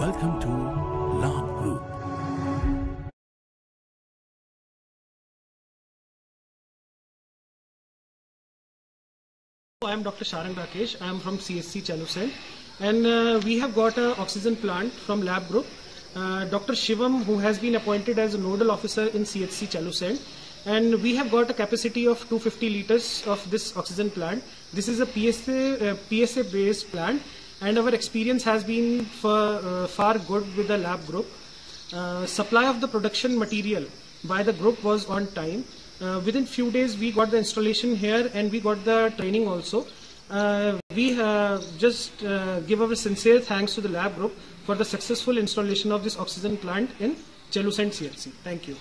Welcome to Labh Group. I am Dr. Sharang Rakesh. I am from CHC Chelusain, and we have got an oxygen plant from Labh Group. Dr. Shivam, who has been appointed as a nodal officer in CHC Chelusain, and we have got a capacity of 250 liters of this oxygen plant. This is a PSA based plant, and our experience has been far good with the Labh Group. Supply of the production material by the group was on time. Within few days we got the installation here and we got the training also. We just give our sincere thanks to the Labh Group for the successful installation of this oxygen plant in Chelusain CHC. Thank you.